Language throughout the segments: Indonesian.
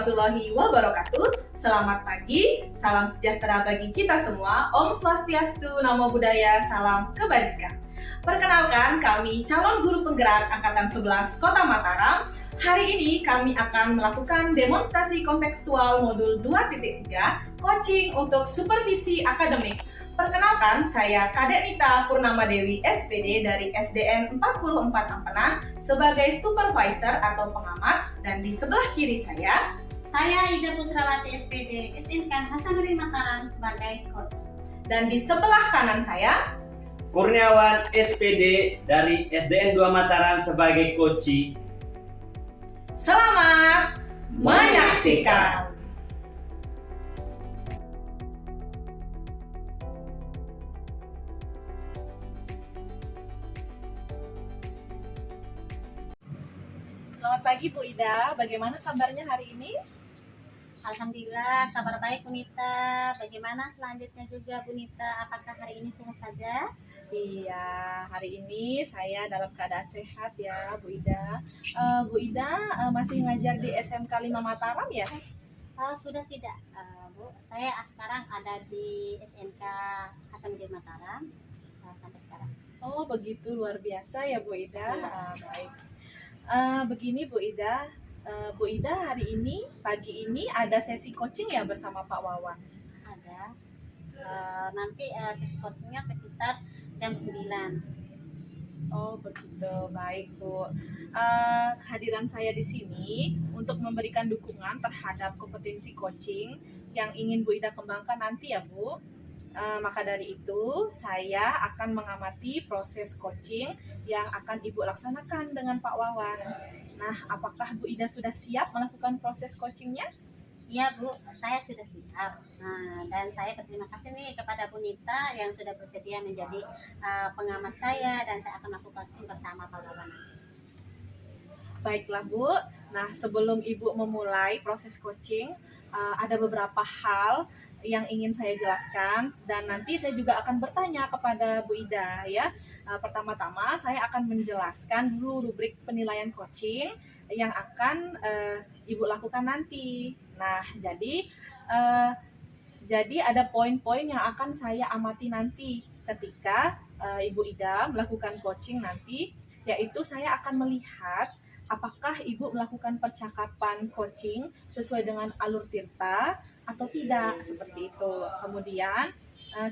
warahmatullahi wabarakatuh. Selamat pagi, salam sejahtera bagi kita semua. Om Swastiastu, Namo Buddhaya, salam kebajikan. Perkenalkan, kami calon guru penggerak Angkatan 11 Kota Mataram. Hari ini kami akan melakukan demonstrasi kontekstual modul 2.3, coaching untuk supervisi akademik. Perkenalkan, saya Kadek Nita Purnama Dewi SPD dari SDN 44 Ampenan sebagai supervisor atau pengamat, dan di sebelah kiri saya Ida Pusrawati SPD SMK Hasanuddin Mataram sebagai coach. Dan di sebelah kanan saya Kurniawan SPD dari SDN 2 Mataram sebagai coach. Selamat menyaksikan. Selamat pagi Bu Ida, bagaimana kabarnya hari ini? Alhamdulillah, kabar baik Bu Nita. Bagaimana selanjutnya juga Bu Nita? Apakah hari ini sehat saja? Iya, hari ini saya dalam keadaan sehat ya Bu Ida. Bu Ida masih ngajar di SMK 5 Mataram ya? Sudah tidak, Bu. Saya sekarang ada di SMK Hasanuddin Mataram sampai sekarang. Oh begitu, luar biasa ya Bu Ida. Baik. Begini Bu Ida, Bu Ida hari ini, pagi ini ada sesi coaching ya bersama Pak Wawan? Ada. Nanti sesi coachingnya sekitar jam 9. Oh begitu, baik Bu. Kehadiran saya di sini untuk memberikan dukungan terhadap kompetensi coaching yang ingin Bu Ida kembangkan nanti ya Bu. Maka dari itu saya akan mengamati proses coaching yang akan Ibu laksanakan dengan Pak Wawan. Nah, apakah Bu Ida sudah siap melakukan proses coachingnya? Iya Bu, saya sudah siap. Dan saya berterima kasih nih kepada Bu Nita yang sudah bersedia menjadi pengamat saya, dan saya akan melakukan coaching bersama Pak Wawan. Baiklah Bu, nah sebelum Ibu memulai proses coaching, ada beberapa hal yang ingin saya jelaskan, dan nanti saya juga akan bertanya kepada Bu Ida ya. Pertama-tama saya akan menjelaskan dulu rubrik penilaian coaching yang akan Ibu lakukan nanti. Nah, jadi ada poin-poin yang akan saya amati nanti ketika Ibu Ida melakukan coaching nanti, yaitu saya akan melihat apakah Ibu melakukan percakapan coaching sesuai dengan alur tirta atau tidak, seperti itu. Kemudian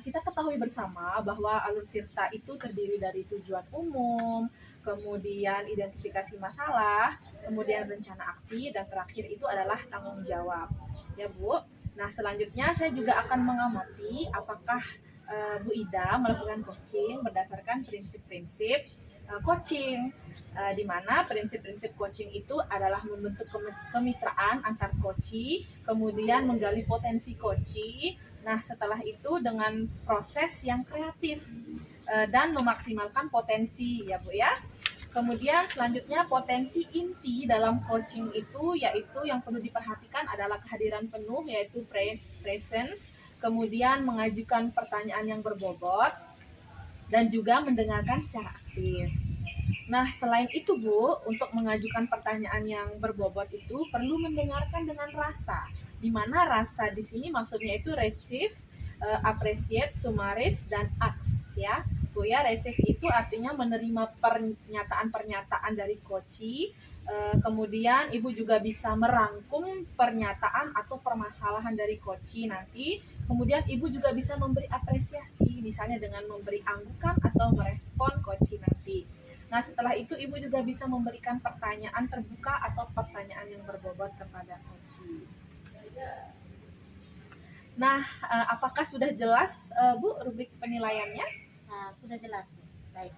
kita ketahui bersama bahwa alur tirta itu terdiri dari tujuan umum, kemudian identifikasi masalah, kemudian rencana aksi, dan terakhir itu adalah tanggung jawab. Ya Bu. Nah, selanjutnya saya juga akan mengamati apakah Bu Ida melakukan coaching berdasarkan prinsip-prinsip coaching, di mana prinsip-prinsip coaching itu adalah membentuk kemitraan antar coachee, kemudian menggali potensi coachee. Nah, setelah itu dengan proses yang kreatif dan memaksimalkan potensi ya Bu ya. Kemudian selanjutnya potensi inti dalam coaching itu yaitu yang perlu diperhatikan adalah kehadiran penuh, yaitu presence, kemudian mengajukan pertanyaan yang berbobot, dan juga mendengarkan secara aktif. Nah, selain itu Bu, untuk mengajukan pertanyaan yang berbobot itu perlu mendengarkan dengan rasa. Di mana rasa di sini maksudnya itu receive, appreciate, summaries, dan acts ya. Bu ya, receive itu artinya menerima pernyataan-pernyataan dari coachee. Kemudian Ibu juga bisa merangkum pernyataan atau permasalahan dari coachee nanti. Kemudian Ibu juga bisa memberi apresiasi, misalnya dengan memberi anggukan atau merespon coachee nanti. Nah, setelah itu Ibu juga bisa memberikan pertanyaan terbuka atau pertanyaan yang berbobot kepada coachee. Nah, apakah sudah jelas Bu rubrik penilaiannya? Sudah jelas Bu. Baik.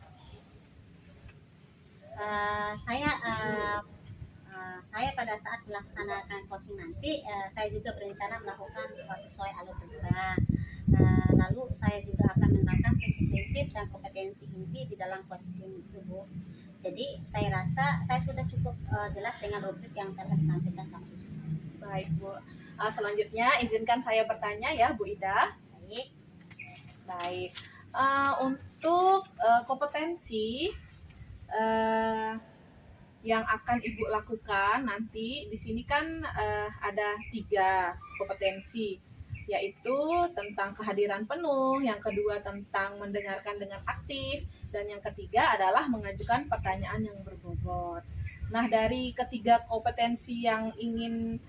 Saya pada saat melaksanakan coaching nanti, saya juga berencana melakukan sesuai alur tirta. Lalu saya juga akan menerapkan prinsip-prinsip dan kompetensi inti di dalam coaching itu Bu. Jadi saya rasa saya sudah cukup jelas dengan rubrik yang telah disampaikan sama Ibu. Baik Bu. Selanjutnya izinkan saya bertanya ya Bu Ida. Baik. Untuk kompetensi yang akan Ibu lakukan nanti di sini kan ada 3 kompetensi, yaitu tentang kehadiran penuh, yang kedua tentang mendengarkan dengan aktif, dan yang ketiga adalah mengajukan pertanyaan yang berbobot. Nah, dari ketiga kompetensi yang ingin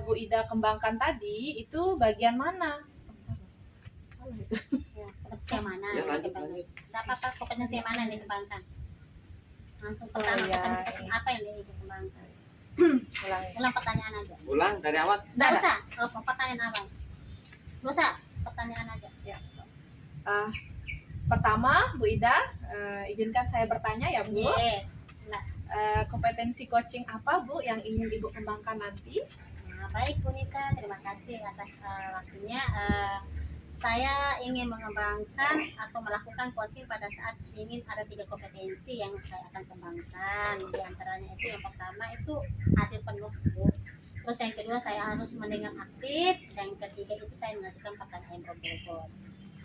Bu Ida kembangkan tadi, itu bagian mana? Ya, kompetensi yang mana Ya, yang lanjut, dikembangkan? lanjut. Apa kompetensi yang mana yang dikembangkan? Langsung Oh, pertama, ya. kompetensi apa yang dikembangkan? Ulang. Ulang pertanyaan aja. Ulang dari awal. Nggak usah, pertanyaan awal. Nggak usah, pertanyaan aja. Ya. Pertama, Bu Ida, izinkan saya bertanya ya, Bu. Iya. Kompetensi coaching apa, Bu, yang ingin Ibu kembangkan nanti? Nah, baik Bu Nita, terima kasih atas waktunya. Saya ingin mengembangkan atau melakukan coaching pada saat ingin ada 3 kompetensi yang saya akan kembangkan. Di antaranya itu yang pertama itu hadir penuh, Bu. Terus yang kedua saya harus mendengar aktif, dan yang ketiga itu saya mengajukan pertanyaan yang berbobot. Itu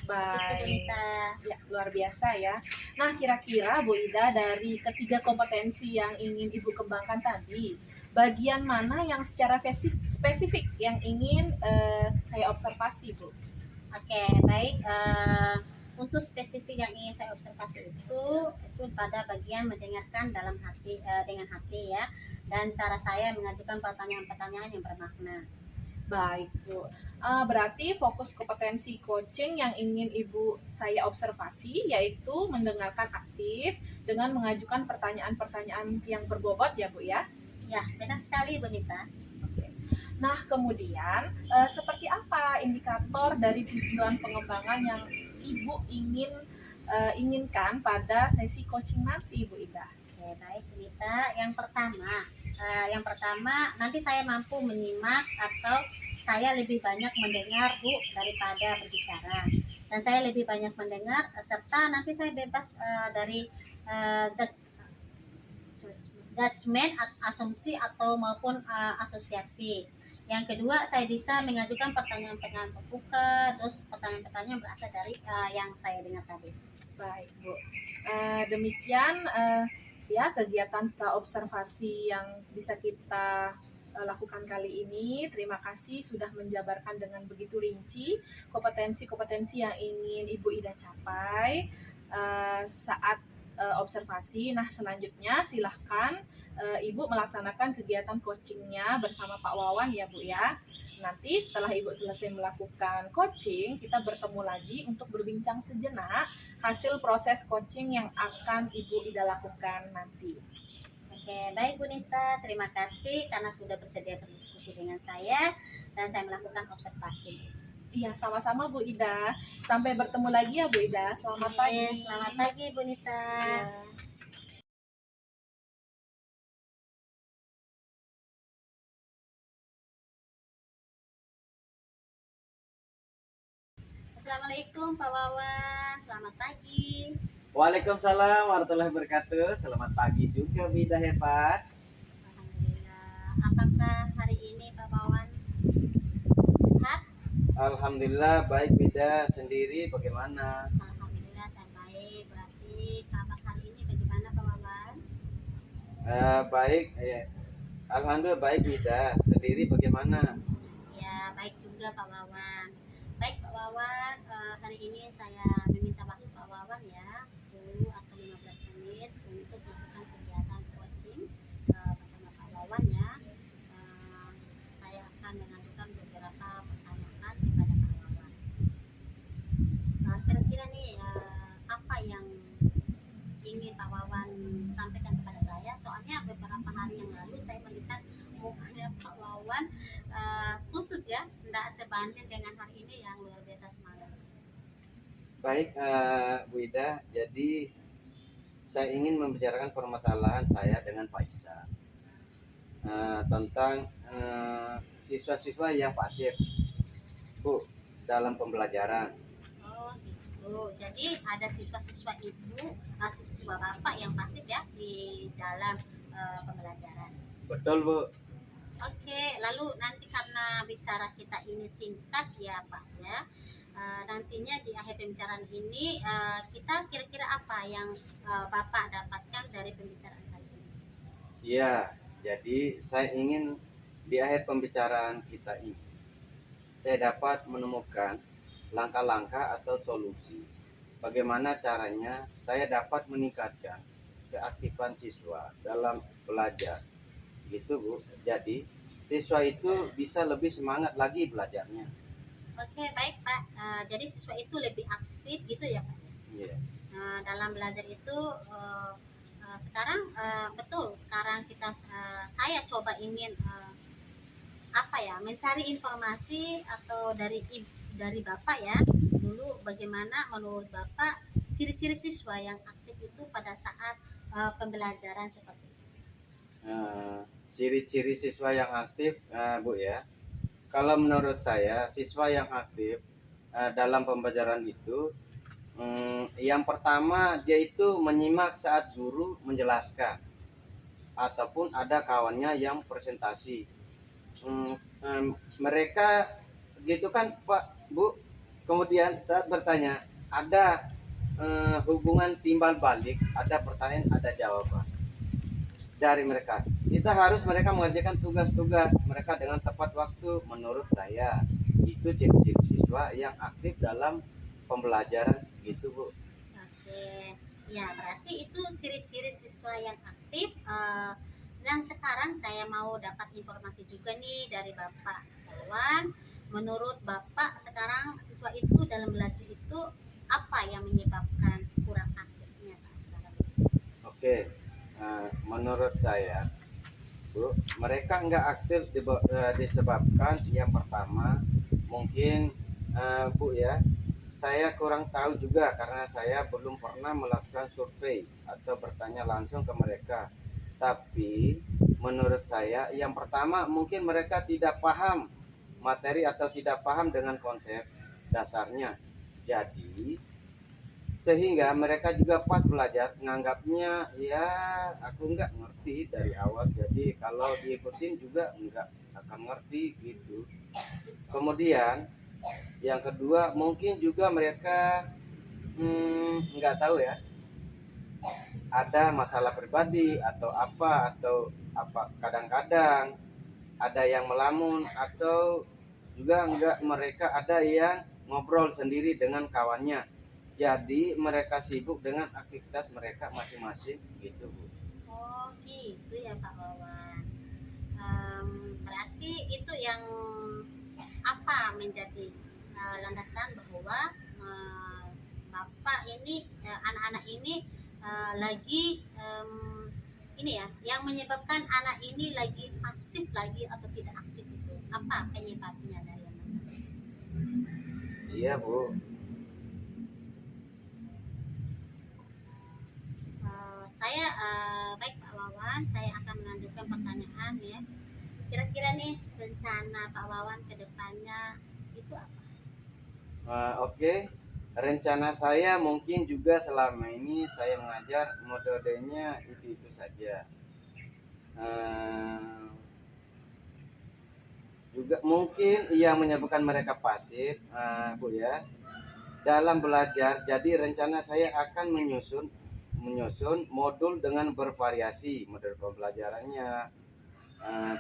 Bu Baik, Nita. ya, luar biasa ya. Nah, kira-kira Bu Ida, dari ketiga kompetensi yang ingin Ibu kembangkan tadi, bagian mana yang secara spesifik yang ingin saya observasi, Bu? Oke, baik. Untuk spesifik yang ingin saya observasi itu pada bagian mendengarkan dalam hati, dengan hati ya, dan cara saya mengajukan pertanyaan-pertanyaan yang bermakna. Baik, Bu. Berarti fokus kompetensi coaching yang ingin Ibu saya observasi yaitu mendengarkan aktif dengan mengajukan pertanyaan-pertanyaan yang berbobot ya, Bu ya. Ya, benar sekali Bu Nita. Nah, kemudian seperti apa indikator dari tujuan pengembangan yang Ibu inginkan pada sesi coaching nanti, Bu Ida? Oke, baik Bu Nita. Yang pertama nanti saya mampu menyimak atau saya lebih banyak mendengar Bu daripada berbicara. Dan saya lebih banyak mendengar serta nanti saya bebas dari judgement, asumsi atau maupun asosiasi. Yang kedua, saya bisa mengajukan pertanyaan-pertanyaan terbuka, terus pertanyaan-pertanyaan berasal dari yang saya dengar tadi. Baik, Bu. Demikian ya kegiatan praobservasi yang bisa kita lakukan kali ini. Terima kasih sudah menjabarkan dengan begitu rinci kompetensi-kompetensi yang ingin Ibu Ida capai saat observasi. Nah, selanjutnya silahkan Ibu melaksanakan kegiatan coachingnya bersama Pak Wawan ya, Bu ya. Nanti setelah Ibu selesai melakukan coaching, kita bertemu lagi untuk berbincang sejenak hasil proses coaching yang akan Ibu Ida lakukan nanti. Oke, baik Bu Nita, terima kasih karena sudah bersedia berdiskusi dengan saya dan saya melakukan observasi. Iya, sama-sama Bu Ida. Sampai bertemu lagi ya Bu Ida. Selamat pagi. Selamat pagi Bu Nita. Ya. Assalamualaikum Pak Wawan, selamat pagi. Waalaikumsalam warahmatullahi wabarakatuh. Selamat pagi juga Bida hebat. Alhamdulillah. Apakah hari ini Pak Wawan sehat? Alhamdulillah baik Bida, sendiri bagaimana? Alhamdulillah saya baik. Berarti kabar hari ini bagaimana Pak Wawan? Baik, Alhamdulillah baik Bida, sendiri bagaimana? Ya, baik juga Pak Wawan. Baik Pak Wawan, hari ini saya meminta waktu Pak Wawan ya 10 atau 15 menit untuk melakukan kegiatan coaching bersama Pak Wawan ya. Saya akan mengajukan beberapa pertanyaan kepada Pak Wawan. Kira-kira nih apa yang ingin Pak Wawan sampaikan kepada saya? Soalnya beberapa hari yang lalu saya melihat mukanya Pak Wawan kusut ya, tidak sebanding dengan hari ini yang luar biasa semangat. Baik Bu Ida, jadi saya ingin membicarakan permasalahan saya dengan Pak Isa tentang siswa-siswa yang pasif Bu dalam pembelajaran. Oh gitu, jadi ada siswa-siswa ibu, siswa bapak yang pasif ya di dalam pembelajaran. Betul Bu. Oke, lalu nanti karena bicara kita ini singkat ya Pak ya, nantinya di akhir pembicaraan ini kita kira-kira apa yang Bapak dapatkan dari pembicaraan kali ini? Iya, jadi saya ingin di akhir pembicaraan kita ini, saya dapat menemukan langkah-langkah atau solusi bagaimana caranya saya dapat meningkatkan keaktifan siswa dalam belajar. Gitu, Bu. Jadi, siswa itu bisa lebih semangat lagi belajarnya. Oke, baik Pak. Jadi siswa itu lebih aktif gitu ya Pak. Iya. Dalam belajar itu sekarang betul sekarang saya coba ingin apa ya mencari informasi atau dari Bapak ya dulu bagaimana menurut Bapak ciri-ciri siswa yang aktif itu pada saat pembelajaran seperti itu. Eh, Ciri-ciri siswa yang aktif, Bu ya. Kalau menurut saya, siswa yang aktif dalam pembelajaran itu, yang pertama dia itu menyimak saat guru menjelaskan, ataupun ada kawannya yang presentasi. Hmm, Mereka gitu kan, Pak, Bu. Kemudian saat bertanya, ada hubungan timbal balik, ada pertanyaan, ada jawaban dari mereka. Kita harus mereka mengerjakan tugas-tugas mereka dengan tepat waktu. Menurut saya itu ciri-ciri siswa yang aktif dalam pembelajaran gitu, Bu. Oke, ya berarti itu ciri-ciri siswa yang aktif. Dan sekarang saya mau dapat informasi juga nih dari Bapak Wawan. Menurut Bapak sekarang siswa itu dalam belajar itu apa yang menyebabkan kurang aktifnya saat sekarang? Oke, menurut saya, Bu, mereka nggak aktif disebabkan yang pertama mungkin, Bu ya, saya kurang tahu juga karena saya belum pernah melakukan survei atau bertanya langsung ke mereka. Tapi menurut saya yang pertama mungkin mereka tidak paham materi atau tidak paham dengan konsep dasarnya. Jadi sehingga mereka juga pas belajar nganggapnya ya aku nggak ngerti dari awal, jadi kalau diikutin juga nggak akan ngerti gitu. Kemudian yang kedua mungkin juga mereka nggak tahu ya, ada masalah pribadi atau apa kadang-kadang ada yang melamun atau juga enggak, mereka ada yang ngobrol sendiri dengan kawannya, jadi mereka sibuk dengan aktivitas mereka masing-masing gitu, Bu. Oh gitu ya Pak Wawan. Berarti itu yang apa menjadi landasan bahwa eh, Bapak ini anak-anak ini lagi ini ya yang menyebabkan anak ini lagi pasif lagi atau tidak aktif itu apa penyebabnya dari masalah? Iya, Bu. Saya baik Pak Wawan, saya akan melanjutkan pertanyaan ya. Kira-kira nih rencana Pak Wawan ke depannya itu apa? Oke. Rencana saya mungkin juga selama ini saya mengajar metodenya itu saja. Eh, Juga mungkin yang menyebabkan mereka pasif, Bu ya, dalam belajar. Jadi rencana saya akan menyusun modul dengan bervariasi modul pembelajarannya,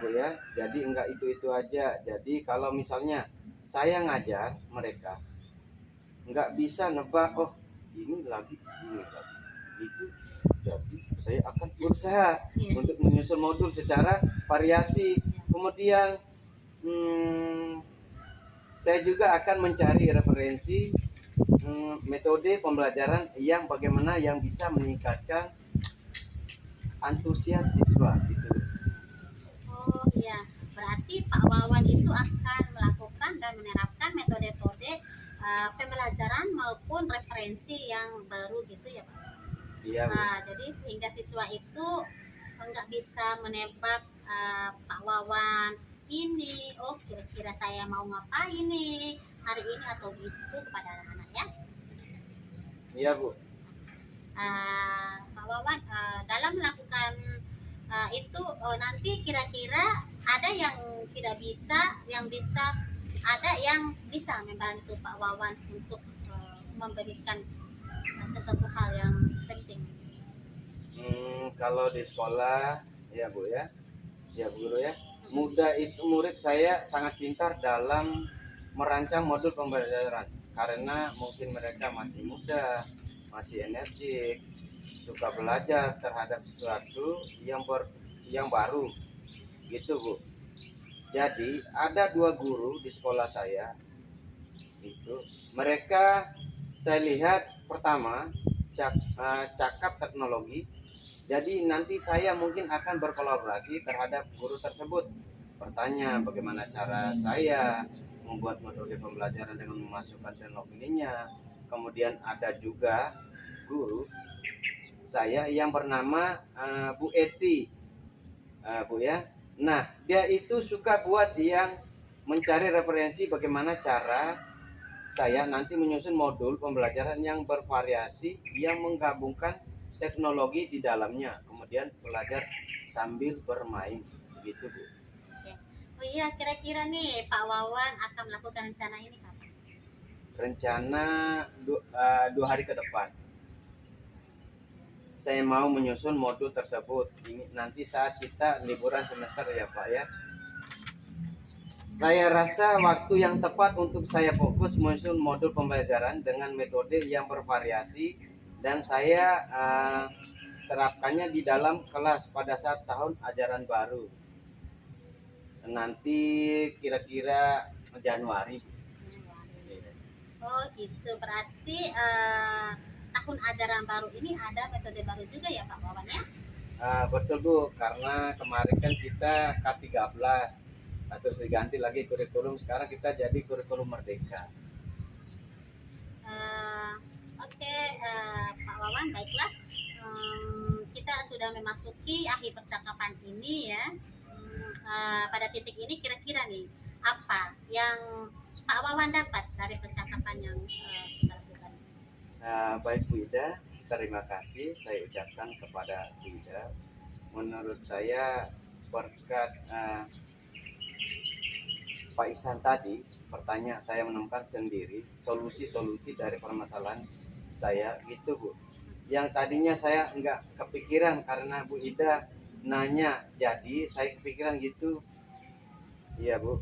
Bu ya. Jadi enggak itu aja. Jadi kalau misalnya saya ngajar mereka nggak bisa nebak, oh ini lagi itu, jadi saya akan berusaha Iya. untuk menyusun modul secara variasi. Kemudian saya juga akan mencari referensi metode pembelajaran yang bagaimana yang bisa meningkatkan antusias siswa gitu. Oh iya, berarti Pak Wawan itu akan melakukan dan menerapkan metode-metode pembelajaran maupun referensi yang baru gitu ya Pak. Iya, Bu. Jadi sehingga siswa itu nggak bisa menebak Pak Wawan ini, oh kira-kira saya mau ngapain nih hari ini atau gitu kepada anak-anak ya. Iya, Bu. Pak Wawan dalam melakukan itu nanti kira-kira ada yang tidak bisa, yang bisa, ada yang bisa membantu Pak Wawan untuk memberikan sesuatu hal yang penting. Kalau di sekolah Ya Bu ya, ya Bu Guru ya. Murid saya sangat pintar dalam merancang modul pembelajaran karena mungkin mereka masih muda, masih energik, suka belajar terhadap sesuatu yang baru gitu Bu. Jadi ada 2 guru di sekolah saya itu, mereka saya lihat pertama cakap teknologi. Jadi nanti saya mungkin akan berkolaborasi terhadap guru tersebut. Bertanya bagaimana cara saya membuat metode pembelajaran dengan memasukkan teknologinya. Kemudian ada juga guru saya yang bernama Bu Eti, Bu ya. Nah, dia itu suka buat yang mencari referensi bagaimana cara saya nanti menyusun modul pembelajaran yang bervariasi yang menggabungkan teknologi di dalamnya, kemudian belajar sambil bermain begitu Bu. Oke. Oh iya, kira-kira nih Pak Wawan akan melakukan rencana ini kapan? Rencana 2 hari ke depan saya mau menyusun modul tersebut. Ini nanti saat kita liburan semester ya Pak ya. Saya rasa waktu yang tepat untuk saya fokus menyusun modul pembelajaran dengan metode yang bervariasi dan saya terapkannya di dalam kelas pada saat tahun ajaran baru. Nanti kira-kira Januari. Oh gitu, berarti tahun ajaran baru ini ada metode baru juga ya Pak Wawan ya? Betul Bu, karena kemarin kan kita K13 atau diganti lagi kurikulum, sekarang kita jadi kurikulum merdeka. Oke, Pak Wawan, baiklah. Kita sudah memasuki akhir percakapan ini ya. Pada titik ini kira-kira nih apa yang Pak Wawan dapat dari percakapan yang kita lakukan? Baik Bu Ida, terima kasih saya ucapkan kepada Bu Ida. Menurut saya berkat Pak Ihsan tadi, pertanyaan saya menemukan sendiri solusi-solusi dari permasalahan saya gitu Bu. Yang tadinya saya nggak kepikiran karena Bu Ida nanya, jadi saya kepikiran gitu. Iya Bu.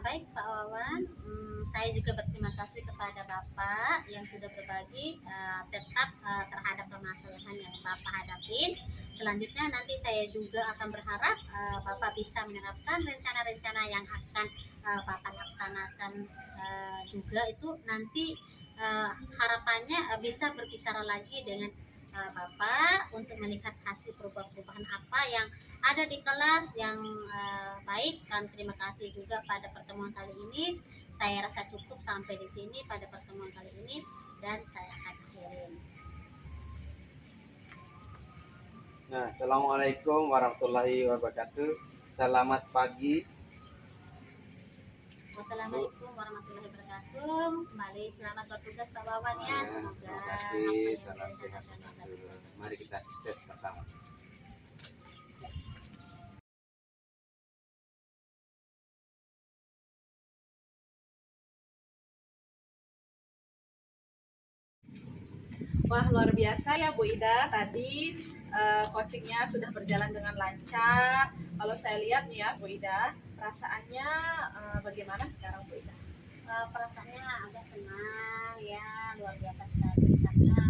Baik Pak Wawan, saya juga berterima kasih kepada Bapak yang sudah berbagi tetap terhadap permasalahan yang Bapak hadapin. Selanjutnya nanti saya juga akan berharap Bapak bisa menerapkan rencana-rencana yang akan Bapak laksanakan juga itu nanti harapannya bisa berbicara lagi dengan Bapak untuk melihat hasil perubahan-perubahan apa yang ada di kelas yang baik. Dan terima kasih juga pada pertemuan kali ini. Saya rasa cukup sampai di sini pada pertemuan kali ini dan saya akhirin. Nah, Assalamualaikum warahmatullahi wabarakatuh. Selamat pagi. Wassalamualaikum warahmatullahi wabarakatuh. Kembali selamat bertugas Pak Wawan ya. Semoga Terima kasih. Salam sehat. Mari kita sukses bersama. Wah, luar biasa ya Bu Ida. Tadi coachingnya sudah berjalan dengan lancar. Kalau saya lihat nih ya Bu Ida, perasaannya bagaimana sekarang Bu Ida? Perasaannya agak senang ya, luar biasa sekali karena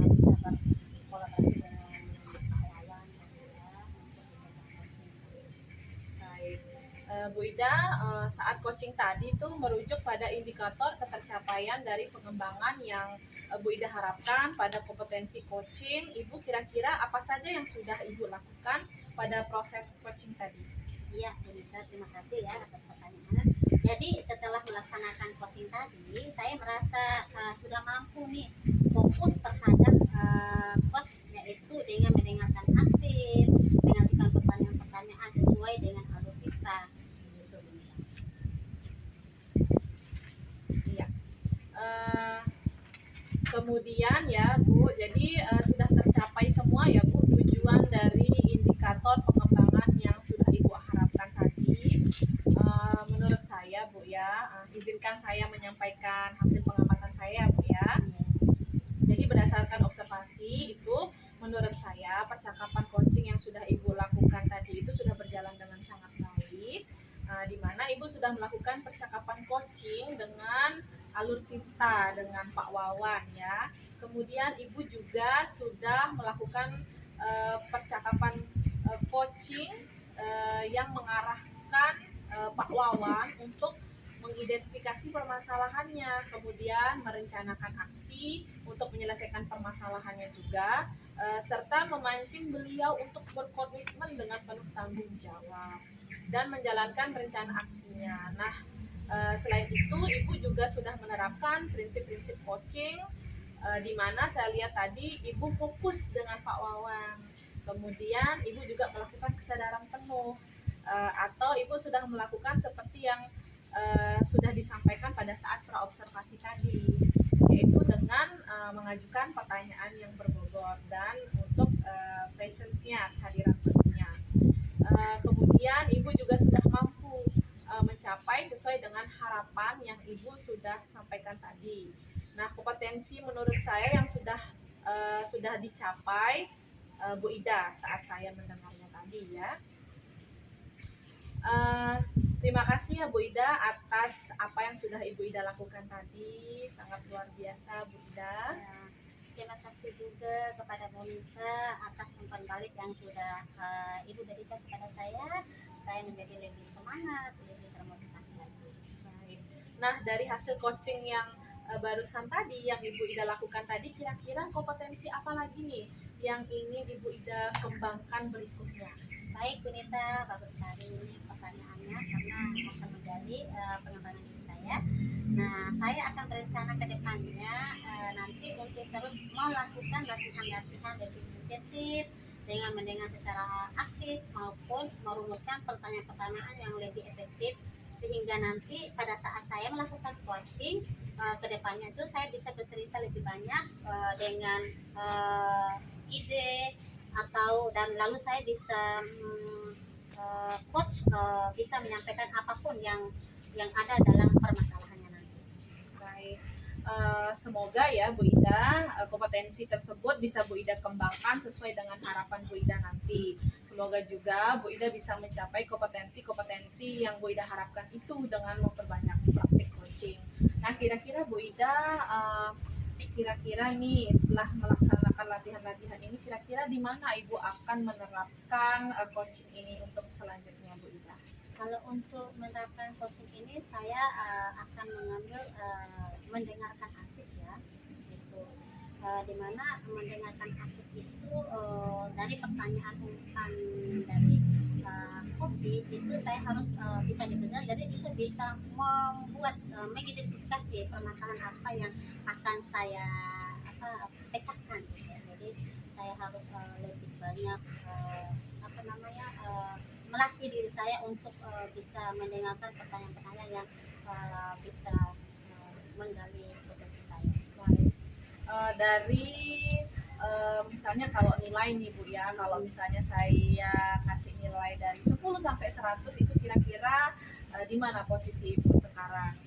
bisa berkolaborasi dengan Pak Wawan ya untuk coaching. Baik. Bu Ida, saat coaching tadi itu merujuk pada indikator ketercapaian dari pengembangan yang Bu Ida harapkan pada kompetensi coaching. Ibu kira-kira apa saja yang sudah Ibu lakukan pada proses coaching tadi? Iya, Bu Ida, terima kasih ya atas pertanyaan. Jadi setelah melaksanakan coaching tadi, saya merasa sudah mampu nih fokus terhadap coach, yaitu dengan mendengarkan aktif, mengajukan pertanyaan-pertanyaan sesuai dengan alur kita. Gitu, Bu Ida. Iya. Kemudian ya Bu, jadi sudah tercapai semua ya Bu tujuan dari indikator pengembangan yang sudah Ibu harapkan tadi. Menurut saya Bu ya, izinkan saya menyampaikan hasil pengamatan saya Bu ya. Jadi berdasarkan observasi itu menurut saya percakapan coaching yang sudah Ibu lakukan tadi itu sudah berjalan dengan sangat baik. Di mana Ibu sudah melakukan percakapan coaching dengan alur Tirta, dengan Pak Wawan ya. Kemudian Ibu juga sudah melakukan percakapan coaching yang mengarahkan Pak Wawan untuk mengidentifikasi permasalahannya, kemudian merencanakan aksi untuk menyelesaikan permasalahannya juga, serta memancing beliau untuk berkomitmen dengan penuh tanggung jawab dan menjalankan rencana aksinya. Nah, selain itu Ibu juga sudah menerapkan prinsip-prinsip coaching, di mana saya lihat tadi Ibu fokus dengan Pak Wawan. Kemudian Ibu juga melakukan kesadaran penuh, atau Ibu sudah melakukan seperti yang sudah disampaikan pada saat praobservasi tadi, yaitu dengan mengajukan pertanyaan yang berbobot dan untuk presence-nya, kehadiran penuhnya. Kemudian Ibu juga sudah mampu mencapai sesuai dengan harapan yang Ibu sudah sampaikan tadi. Nah, kompetensi menurut saya yang sudah dicapai Bu Ida saat saya mendengarnya tadi ya. Terima kasih ya Bu Ida atas apa yang sudah Ibu Ida lakukan tadi, sangat luar biasa Bu Ida. Terima kasih juga kepada Monica atas umpan balik yang sudah Ibu berikan kepada saya. Saya menjadi lebih semangat, lebih termotivasi lagi. Baik. Nah, dari hasil coaching yang barusan tadi yang Ibu Ida lakukan tadi, kira-kira kompetensi apa lagi nih yang ingin Ibu Ida kembangkan berikutnya? Baik, Bunita, bagus sekali ini pertanyaannya karena akan menjadi pengembangan diri saya. Nah, saya akan berencana ke depannya nanti untuk terus melakukan latihan-latihan lebih sensitif dengan mendengar secara aktif maupun merumuskan pertanyaan-pertanyaan yang lebih efektif sehingga nanti pada saat saya melakukan coaching ke depannya itu saya bisa bercerita lebih banyak dengan ide atau dan lalu saya bisa coach bisa menyampaikan apapun yang ada dalam permasalahannya nanti. Baik. Semoga ya Bu Ida kompetensi tersebut bisa Bu Ida kembangkan sesuai dengan harapan Bu Ida nanti. Semoga juga Bu Ida bisa mencapai kompetensi-kompetensi yang Bu Ida harapkan itu dengan memperbanyak praktik coaching. Nah, kira-kira Bu Ida kira-kira nih setelah melaksanakan latihan-latihan ini kira-kira di mana Ibu akan menerapkan coaching ini untuk selanjutnya Bu Ida? Kalau untuk menerapkan coaching ini saya akan mengambil mendengarkan aktif ya, gitu. Dimana mendengarkan aktif itu dari pertanyaan umpan dari coaching itu saya harus bisa didengar, jadi itu bisa membuat mengidentifikasi permasalahan apa yang akan saya pecahkan gitu ya. Jadi saya harus lebih banyak melatih diri saya untuk bisa mendengarkan pertanyaan-pertanyaan yang bisa menggali potensi saya. Dari misalnya kalau nilai nih Bu ya, kalau misalnya saya kasih nilai dari 10 sampai 100 itu kira-kira di mana posisi Ibu sekarang?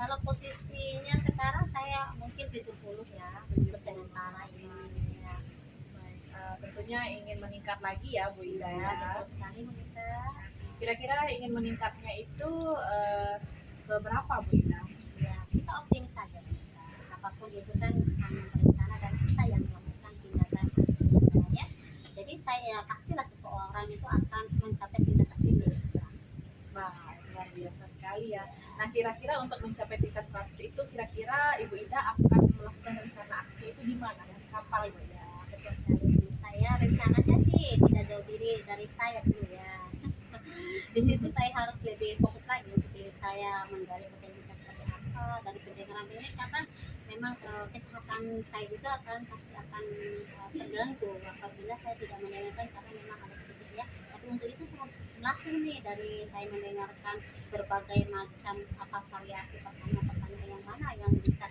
Kalau posisinya sekarang saya mungkin 70 ya, untuk sementara ini ya. Tentunya ingin meningkat lagi ya Bu Ida ya. Betul sekali Monica. Kira-kira ingin meningkatnya itu ke berapa Bu Ida? Ya, kita optimis saja Monica. Apapun itu kan hanya berencana dan kita yang melakukan tindakan aksi ya. Jadi saya pastilah seseorang itu akan mencapai tingkat tertinggi di 100. Wah, luar biasa sekali ya. Nah, kira-kira untuk mencapai tingkat 100 itu kira-kira Ibu Ida akan melakukan rencana aksi itu di mana? Dan kapan Bu Ida? Betul sekali. Saya rencananya sih tidak jauh diri dari saya dulu ya. Di situ saya harus lebih fokus lagi untuk diri saya, menggali potensi saya seperti apa dari pendengaran ini karena memang kesehatan saya juga pasti akan terganggu apabila saya tidak mendengarkan karena memang ada sedikit ya. Tapi untuk itu saya harus melatih nih dari saya mendengarkan berbagai macam variasi pertanyaan-pertanyaan yang mana yang bisa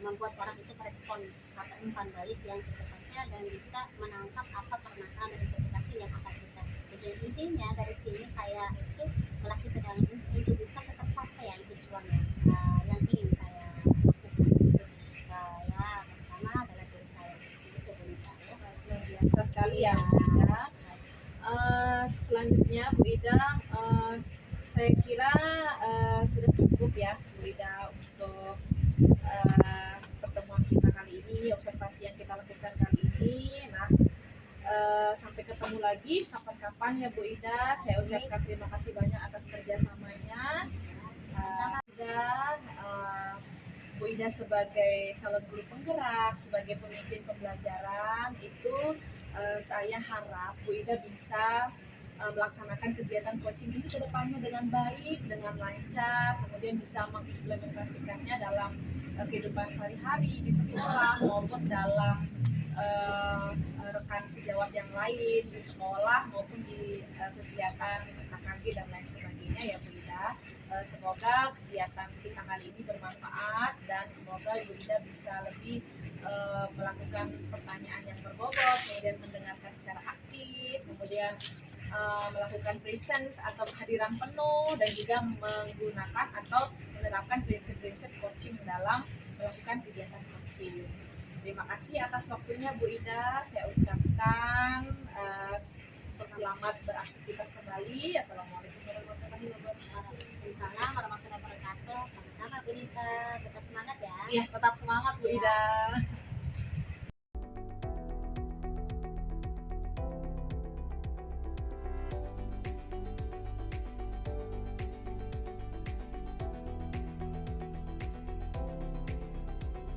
membuat orang itu merespon atau umpan balik yang secepatnya dan bisa menangkap apa permasalahan dan interpretasi yang akan kita. Jadi intinya dari sini saya itu melatih pedang untuk bisa tetap sampai ya tujuan yang ingin saya lakukan itu ya pertama adalah diri saya itu benar biasa sekali ya Bu Ida. Selanjutnya Bu Ida, saya kira sudah cukup ya Bu Ida untuk pertemuan kita kali ini, observasi yang kita lakukan kali ini. Nah, sampai ketemu lagi kapan-kapan ya Bu Ida. Saya ucapkan terima kasih banyak atas kerjasamanya. Dan Bu Ida sebagai calon guru penggerak, sebagai pemimpin pembelajaran itu saya harap Bu Ida bisa melaksanakan kegiatan coaching ini ke depannya dengan baik, dengan lancar, kemudian bisa mengimplementasikannya dalam kehidupan sehari-hari di sekolah maupun dalam rekan sejawat yang lain di sekolah maupun di kegiatan KKG dan lain sebagainya ya Bu Ida. Semoga kegiatan kita kali ini bermanfaat dan semoga Ibu Ida bisa lebih melakukan pertanyaan yang berbobot, kemudian mendengarkan secara aktif, kemudian melakukan presence atau kehadiran penuh dan juga menggunakan atau menerapkan prinsip-prinsip coaching dalam melakukan kegiatan coaching. Terima kasih atas waktunya Bu Ida. Saya ucapkan selamat beraktivitas kembali. Assalamualaikum warahmatullahi wabarakatuh. Waalaikumsalam warahmatullahi wabarakatuh. Sama-sama Bu Nita, tetap semangat ya. Iya, tetap semangat Bu Ida.